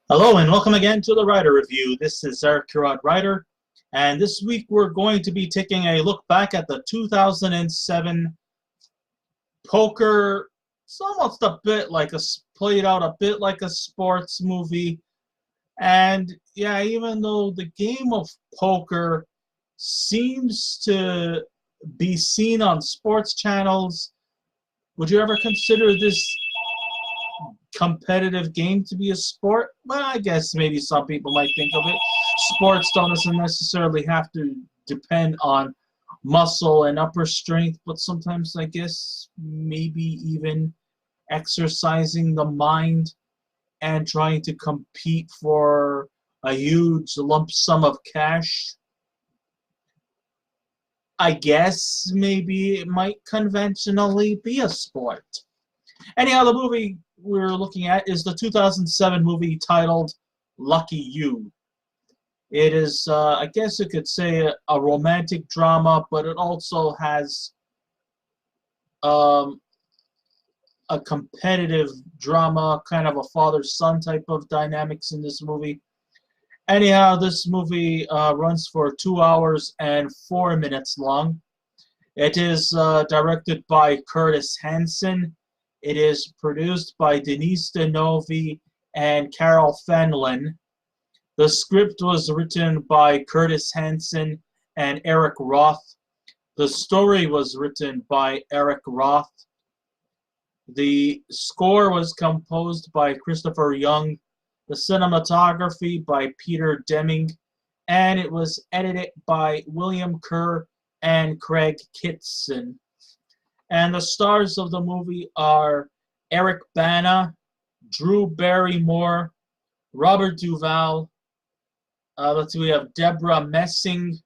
Hello and welcome again to the Writer Review. This is Eric Curod Writer, and this week we're going to be taking a look back at the 2007 poker. It's almost a bit like played out a bit like a sports movie, and yeah, even though the game of poker seems to be seen on sports channels, would you ever consider this competitive game to be a sport? Well, I guess maybe some people might think of it. Sports don't necessarily have to depend on muscle and upper strength, but sometimes I guess maybe even exercising the mind and trying to compete for a huge lump sum of cash. I guess maybe it might conventionally be a sport. Anyhow, the movie we're looking at is the 2007 movie titled Lucky You. It is, I guess you could say, a romantic drama, but it also has a competitive drama, kind of a father-son type of dynamics in this movie. Anyhow, this movie runs for 2 hours and 4 minutes long. It is directed by Curtis Hanson. It is produced by Denise DeNovi and Carol Fenlon. The script was written by Curtis Hanson and Eric Roth. The story was written by Eric Roth. The score was composed by Christopher Young. The cinematography by Peter Deming. And it was edited by William Kerr and Craig Kitson. And the stars of the movie are Eric Bana, Drew Barrymore, Robert Duvall. We have Debra Messing,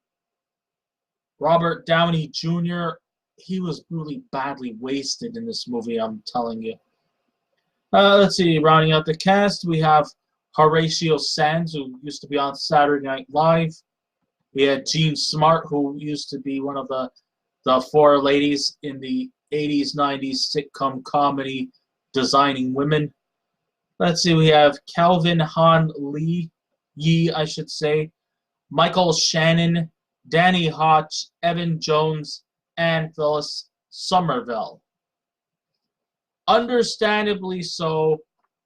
Robert Downey Jr. He was really badly wasted in this movie, I'm telling you. Rounding out the cast, we have Horatio Sanz, who used to be on Saturday Night Live. We had Jean Smart, who used to be one of the four ladies in the 80s, 90s sitcom comedy Designing Women. We have Kelvin Michael Shannon, Danny Hoch, Evan Jones, and Phyllis Somerville. Understandably so,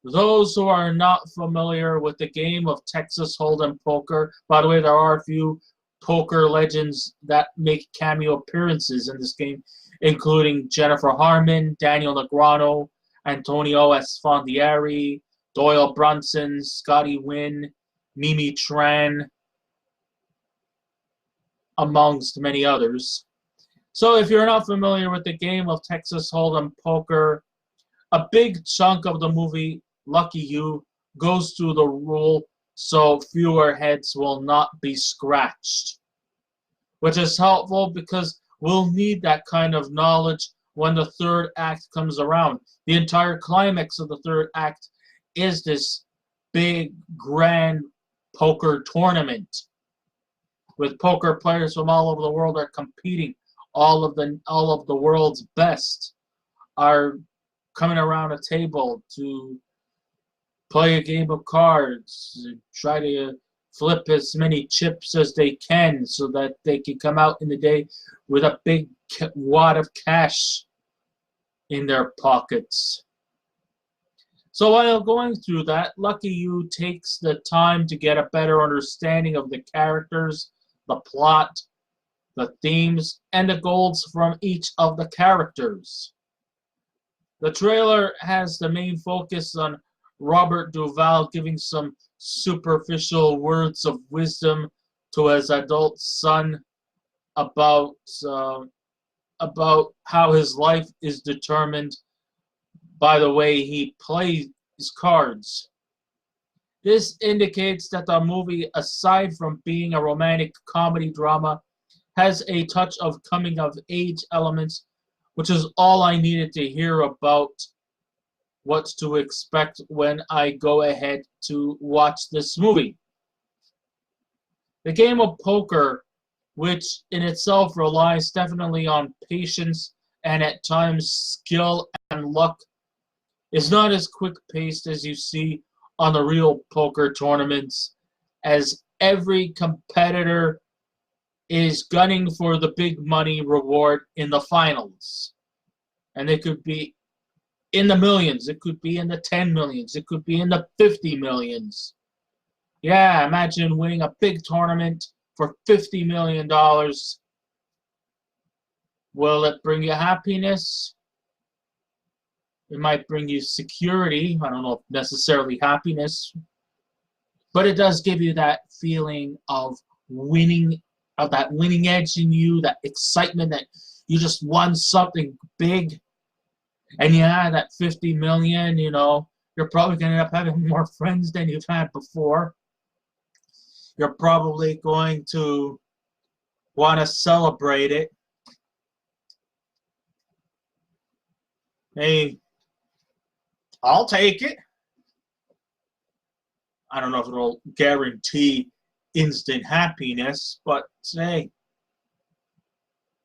those who are not familiar with the game of Texas Hold'em poker, by the way, there are a few poker legends that make cameo appearances in this game, including Jennifer Harmon, Daniel Negreanu, Antonio Esfandiari, Doyle Brunson, Scotty Wynn, Mimi Tran, amongst many others. So if you're not familiar with the game of Texas Hold'em poker, a big chunk of the movie, Lucky You, goes through the rule so fewer heads will not be scratched, which is helpful because we'll need that kind of knowledge when the third act comes around. The entire climax of the third act is this big, grand poker tournament with poker players from all over the world are competing. All of the world's best are coming around a table to play a game of cards, try to flip as many chips as they can so that they can come out in the day with a big wad of cash in their pockets. So while going through that, Lucky You takes the time to get a better understanding of the characters, the plot, the themes, and the goals from each of the characters. The trailer has the main focus on Robert Duvall giving some superficial words of wisdom to his adult son about how his life is determined by the way he plays cards. This indicates that the movie, aside from being a romantic comedy drama, has a touch of coming-of-age elements, which is all I needed to hear about what to expect when I go ahead to watch this movie. The game of poker, which in itself relies definitely on patience and at times skill and luck, is not as quick-paced as you see on the real poker tournaments, as every competitor is gunning for the big money reward in the finals. And it could be in the millions, it could be in the 10 millions, it could be in the 50 millions. Yeah, imagine winning a big tournament for $50 million. Will it bring you happiness? It might bring you security. I don't know if necessarily happiness. But it does give you that feeling of winning, of that winning edge in you, that excitement that you just won something big. And yeah, that 50 million, you know, you're probably going to end up having more friends than you've had before. You're probably going to want to celebrate it. Hey, I'll take it. I don't know if it'll guarantee instant happiness, but hey,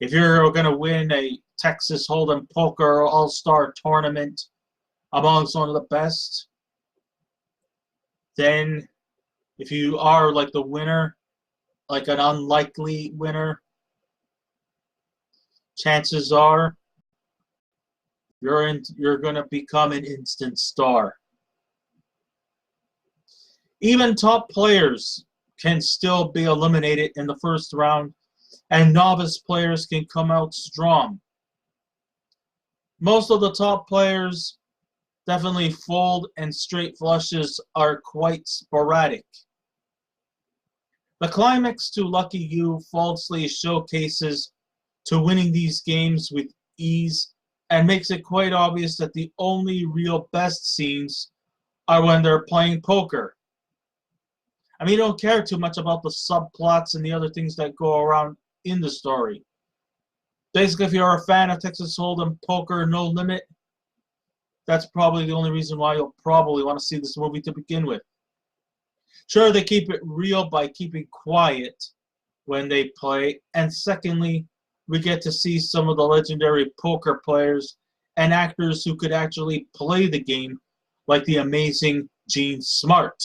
if you're going to win a Texas Hold'em Poker All-Star Tournament amongst one of the best, then if you are like the winner, like an unlikely winner, chances are you're going to become an instant star. Even top players can still be eliminated in the first round, and novice players can come out strong. Most of the top players definitely fold, and straight flushes are quite sporadic. The climax to Lucky You falsely showcases to winning these games with ease and makes it quite obvious that the only real best scenes are when they're playing poker. I mean, you don't care too much about the subplots and the other things that go around in the story. Basically, if you're a fan of Texas Hold'em Poker No Limit, that's probably the only reason why you'll probably want to see this movie to begin with. Sure, they keep it real by keeping quiet when they play, and secondly, we get to see some of the legendary poker players and actors who could actually play the game, like the amazing Gene Smart.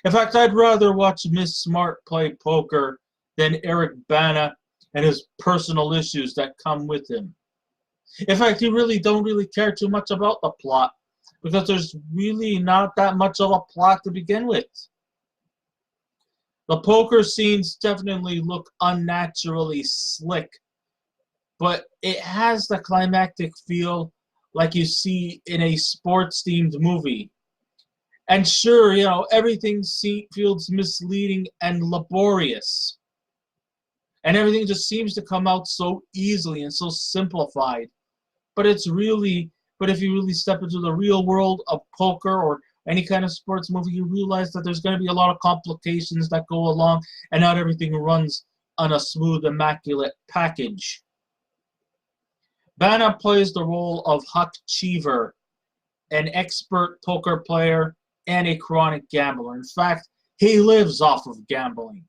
In fact, I'd rather watch Miss Smart play poker than Eric Bana and his personal issues that come with him. In fact, you really don't care too much about the plot, because there's really not that much of a plot to begin with. The poker scenes definitely look unnaturally slick, but it has the climactic feel like you see in a sports-themed movie. And sure, you know, everything feels misleading and laborious. And everything just seems to come out so easily and so simplified. But if you really step into the real world of poker or any kind of sports movie, you realize that there's going to be a lot of complications that go along, and not everything runs on a smooth, immaculate package. Bana plays the role of Hoch, an expert poker player and a chronic gambler. In fact, he lives off of gambling,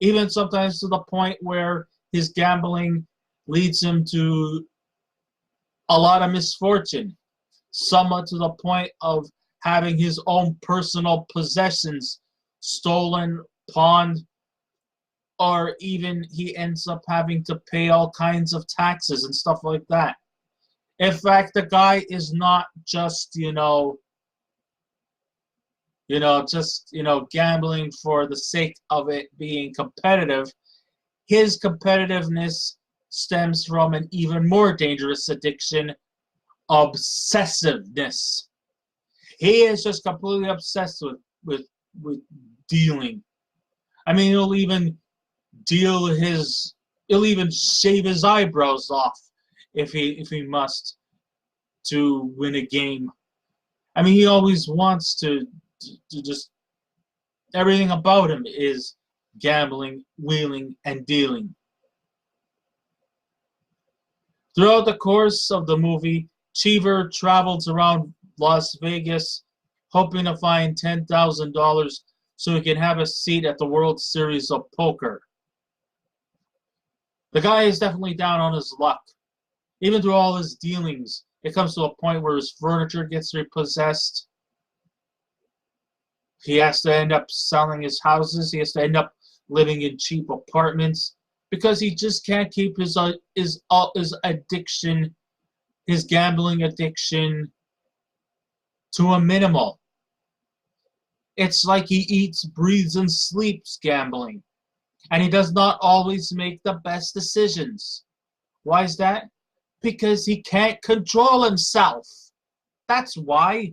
even sometimes to the point where his gambling leads him to a lot of misfortune, somewhat to the point of having his own personal possessions stolen, pawned, or even he ends up having to pay all kinds of taxes and stuff like that. In fact, the guy is not just, gambling for the sake of it being competitive. His competitiveness stems from an even more dangerous addiction, obsessiveness. He is just completely obsessed with dealing. I mean, he'll even shave his eyebrows off if he must to win a game. I mean, he always wants to just, everything about him is gambling, wheeling, and dealing. Throughout the course of the movie, Cheever travels around Las Vegas hoping to find $10,000 so he can have a seat at the World Series of Poker. The guy is definitely down on his luck. Even through all his dealings, it comes to a point where his furniture gets repossessed. He has to end up selling his houses. He has to end up living in cheap apartments because he just can't keep his addiction, his gambling addiction, to a minimal. It's like he eats, breathes, and sleeps gambling. And he does not always make the best decisions. Why is that? Because he can't control himself. That's why.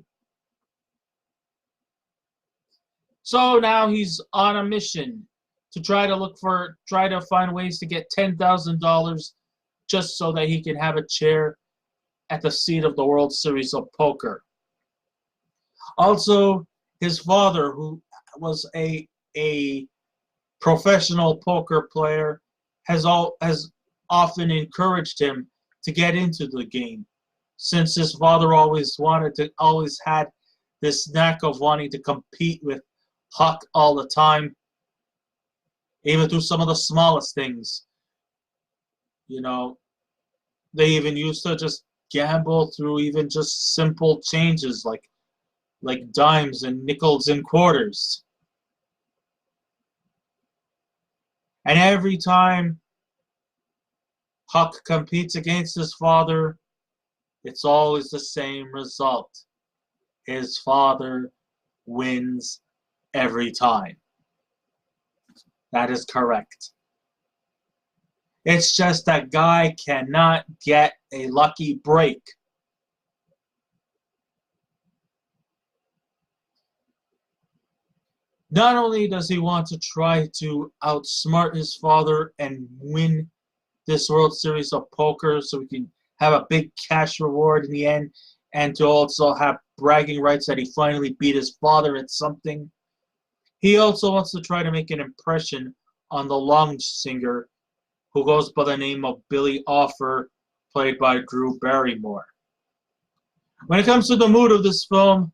So now he's on a mission to try to find ways to get $10,000 just so that he can have a chair at the seat of the World Series of Poker. Also, his father, who was a professional poker player, has often encouraged him to get into the game, since his father always had this knack of wanting to compete with Hoch all the time, even through some of the smallest things. You know, they even used to just gamble through even just simple changes like dimes and nickels and quarters. And every time Hoch competes against his father, it's always the same result. His father wins every time. That is correct. It's just that guy cannot get a lucky break. Not only does he want to try to outsmart his father and win this World Series of Poker so he can have a big cash reward in the end, and to also have bragging rights that he finally beat his father at something, he also wants to try to make an impression on the lounge singer who goes by the name of Billy Offer, played by Drew Barrymore. When it comes to the mood of this film,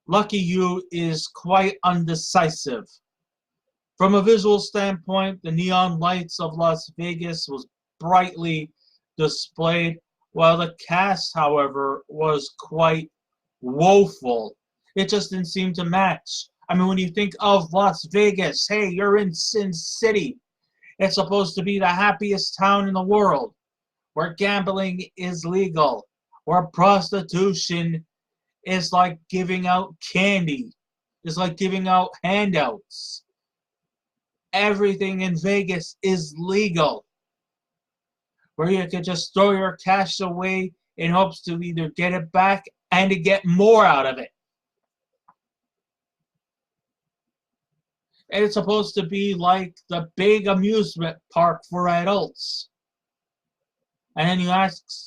Lucky You is quite undecisive. From a visual standpoint, the neon lights of Las Vegas was brightly displayed, while the cast, however, was quite woeful. It just didn't seem to match. I mean, when you think of Las Vegas, hey, you're in Sin City. It's supposed to be the happiest town in the world, where gambling is legal, where prostitution is like giving out candy. It's like giving out handouts. Everything in Vegas is legal, where you can just throw your cash away in hopes to either get it back and to get more out of it. And it's supposed to be like the big amusement park for adults. And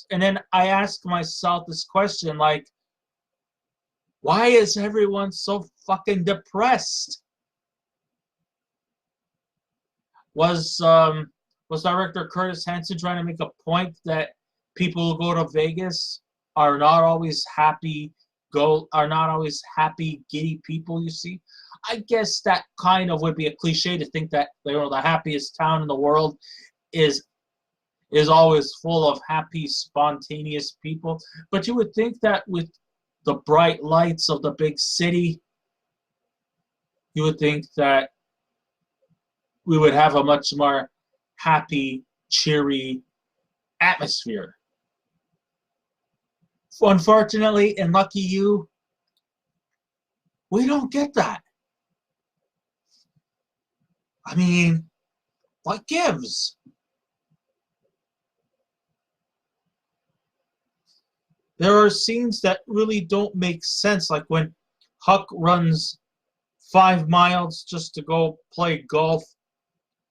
then I ask myself this question, like, why is everyone so fucking depressed? Was director Curtis Hanson trying to make a point that people who go to Vegas are not always happy, giddy people, you see? I guess that kind of would be a cliche to think that the happiest town in the world is always full of happy, spontaneous people. But you would think that with the bright lights of the big city, you would think that we would have a much more happy, cheery atmosphere. Unfortunately, in Lucky You, we don't get that. I mean, what gives? There are scenes that really don't make sense, like when Huck runs 5 miles just to go play golf,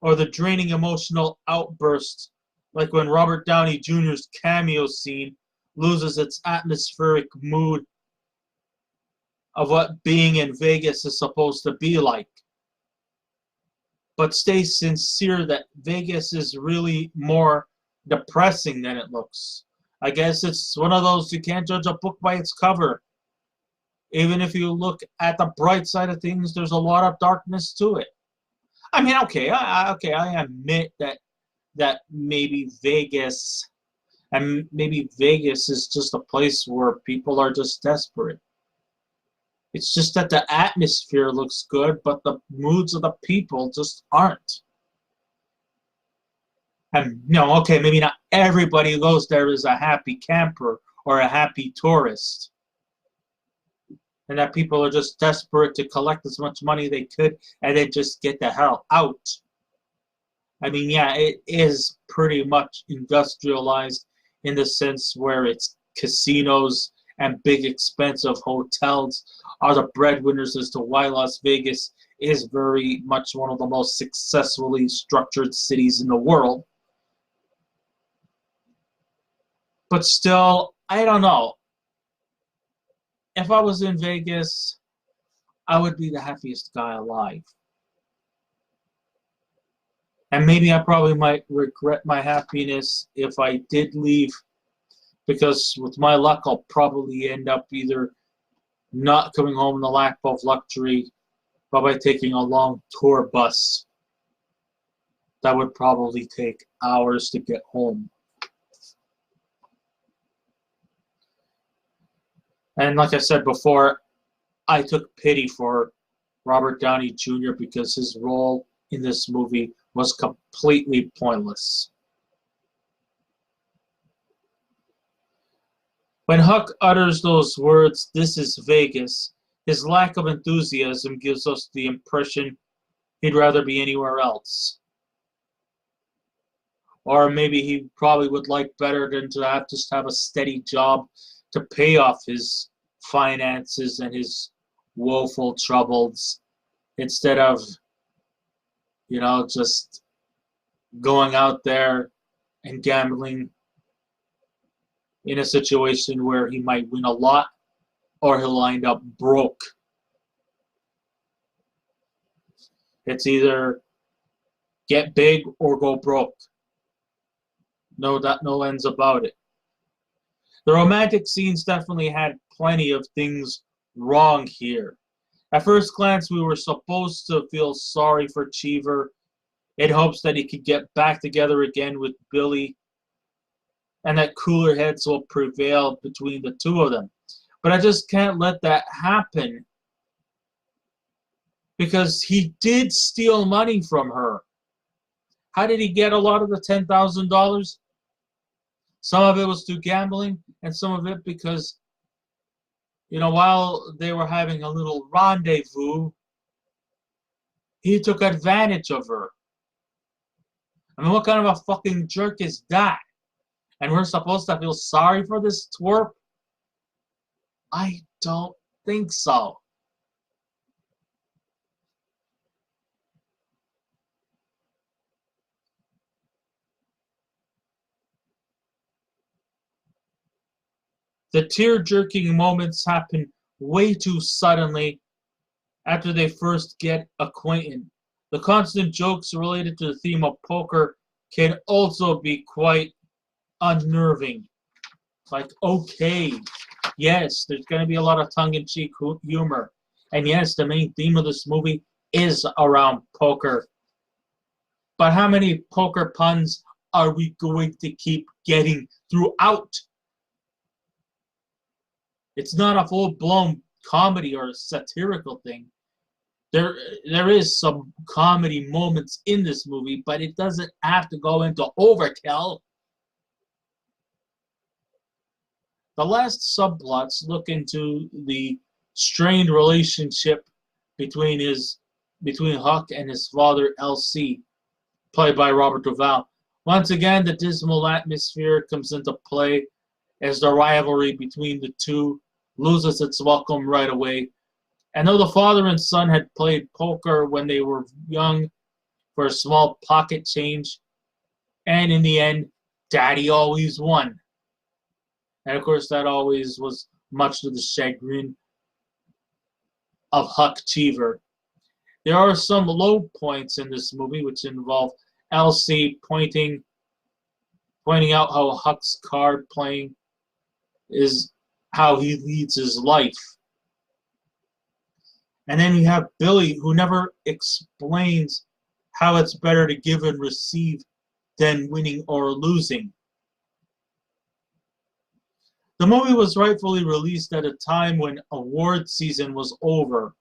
or the draining emotional outburst, like when Robert Downey Jr.'s cameo scene loses its atmospheric mood of what being in Vegas is supposed to be like. But stay sincere that Vegas is really more depressing than it looks. I guess it's one of those, you can't judge a book by its cover. Even if you look at the bright side of things, there's a lot of darkness to it. I mean, I admit that maybe Vegas is just a place where people are just desperate. It's just that the atmosphere looks good, but the moods of the people just aren't. And no, okay, maybe not everybody who goes there is a happy camper or a happy tourist. And that people are just desperate to collect as much money they could and then just get the hell out. I mean, yeah, it is pretty much industrialized in the sense where it's casinos and big expensive hotels are the breadwinners as to why Las Vegas is very much one of the most successfully structured cities in the world. But still, I don't know. If I was in Vegas, I would be the happiest guy alive. And maybe I probably might regret my happiness if I did leave, because with my luck, I'll probably end up either not coming home in the lack of luxury, but by taking a long tour bus. That would probably take hours to get home. And like I said before, I took pity for Robert Downey Jr. because his role in this movie was completely pointless. When Hoch utters those words, "This is Vegas," his lack of enthusiasm gives us the impression he'd rather be anywhere else. Or maybe he probably would like better than to just have a steady job to pay off his finances and his woeful troubles instead of, just going out there and gambling in a situation where he might win a lot or he'll end up broke. It's either get big or go broke. No ends about it. The romantic scenes definitely had plenty of things wrong here. At first glance, we were supposed to feel sorry for Cheever in hopes that he could get back together again with Billy and that cooler heads will prevail between the two of them. But I just can't let that happen because he did steal money from her. How did he get a lot of the $10,000? Some of it was through gambling and some of it because while they were having a little rendezvous, he took advantage of her. I mean, what kind of a fucking jerk is that? And we're supposed to feel sorry for this twerp? I don't think so. The tear-jerking moments happen way too suddenly after they first get acquainted. The constant jokes related to the theme of poker can also be quite unnerving. Like, okay, yes, there's going to be a lot of tongue-in-cheek humor. And yes, the main theme of this movie is around poker. But how many poker puns are we going to keep getting throughout? It's not a full-blown comedy or satirical thing. There is some comedy moments in this movie, but it doesn't have to go into overkill. The last subplots look into the strained relationship between Hoch and his father, L.C., played by Robert Duvall. Once again, the dismal atmosphere comes into play as the rivalry between the two loses its welcome right away. And though the father and son had played poker when they were young for a small pocket change, and in the end, Daddy always won. And of course, that always was much to the chagrin of Huck Cheever. There are some low points in this movie which involve Elsie pointing out how Huck's card playing is how he leads his life. And then you have Billy, who never explains how it's better to give and receive than winning or losing. The movie was rightfully released at a time when award season was over,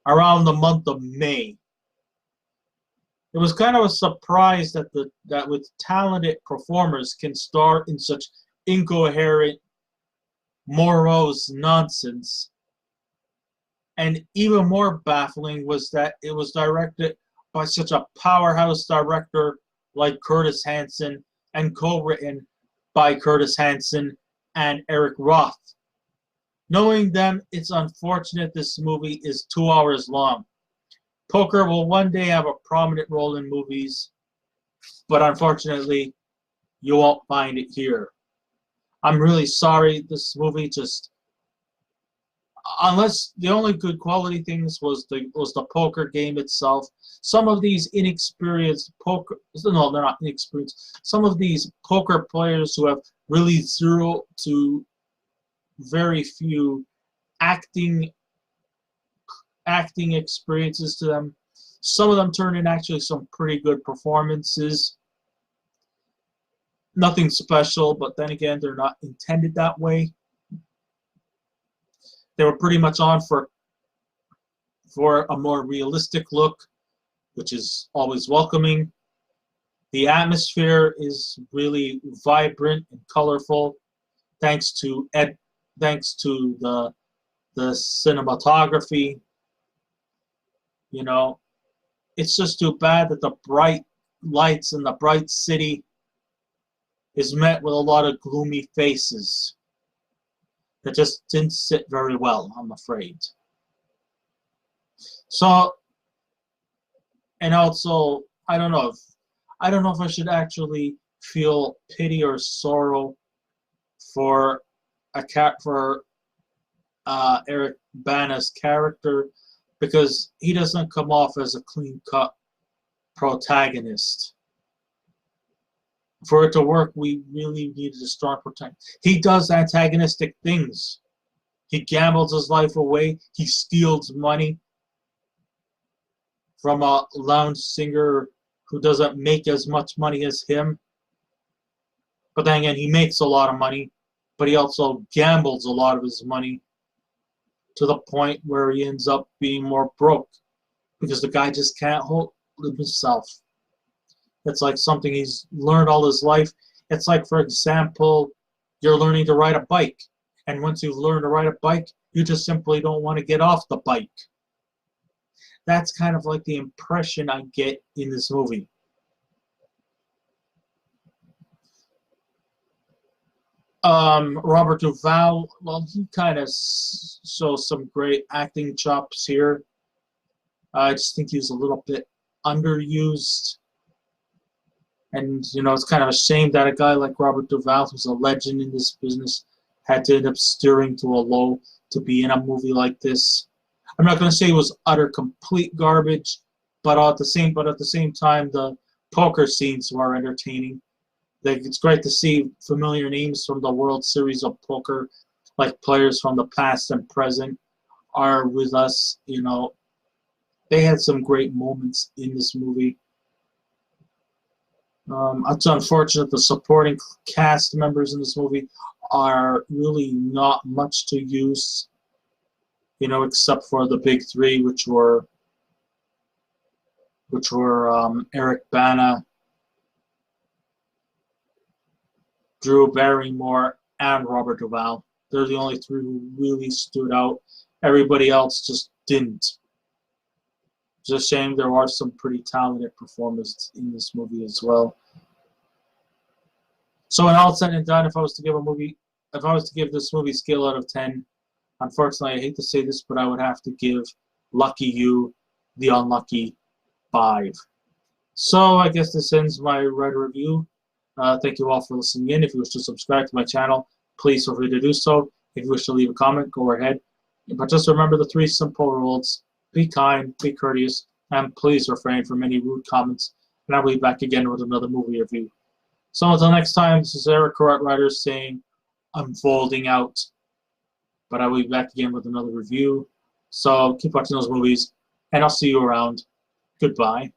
around the month of May. It was kind of a surprise that with talented performers can star in such incoherent, morose nonsense. And even more baffling was that it was directed by such a powerhouse director like Curtis Hanson and co-written by Curtis Hanson and Eric Roth. Knowing them, it's unfortunate this movie is 2 hours long. Poker will one day have a prominent role in movies, but unfortunately, you won't find it here. I'm really sorry, this movie just... Unless the only good quality things was the poker game itself. Some of these inexperienced poker... No, they're not inexperienced. Some of these poker players who have really zero to very few acting experiences to them. Some of them turn in actually some pretty good performances. Nothing special, but then again, they're not intended that way. They were pretty much on for a more realistic look, which is always welcoming. The atmosphere is really vibrant and colorful, thanks to the cinematography. You know, it's just too bad that the bright lights in the bright city is met with a lot of gloomy faces that just didn't sit very well, I'm afraid. So, and also, I don't know if I should actually feel pity or sorrow for Eric Bana's character, because he doesn't come off as a clean-cut protagonist. For it to work, we really needed a strong protagonist. He does antagonistic things. He gambles his life away. He steals money from a lounge singer who doesn't make as much money as him. But then again, he makes a lot of money, but he also gambles a lot of his money to the point where he ends up being more broke because the guy just can't hold himself. It's like something he's learned all his life. It's like, for example, you're learning to ride a bike. And once you've learned to ride a bike, you just simply don't want to get off the bike. That's kind of like the impression I get in this movie. Robert Duvall, well, he kind of shows some great acting chops here. I just think he's a little bit underused. And, you know, it's kind of a shame that a guy like Robert Duvall, who's a legend in this business, had to end up steering to a low to be in a movie like this. I'm not going to say it was utter complete garbage, but at the same time, the poker scenes were entertaining. It's great to see familiar names from the World Series of Poker, like players from the past and present, are with us. You know, they had some great moments in this movie. It's unfortunate the supporting cast members in this movie are really not much to use, you know, except for the big three, which were Eric Bana, Drew Barrymore, and Robert Duvall. They're the only three who really stood out. Everybody else just didn't. It's a shame. There are some pretty talented performers in this movie as well. So when all said and done, if I was to give this movie a scale out of 10, unfortunately, I hate to say this, but I would have to give Lucky You the unlucky 5. So I guess this ends my red review. Thank you all for listening in. If you wish to subscribe to my channel, please feel free to do so. If you wish to leave a comment, go ahead. But just remember the 3 simple rules. Be kind, be courteous, and please refrain from any rude comments. And I'll be back again with another movie review. So until next time, this is Eric Cartwright saying, I'm folding out. But I will be back again with another review. So keep watching those movies, and I'll see you around. Goodbye.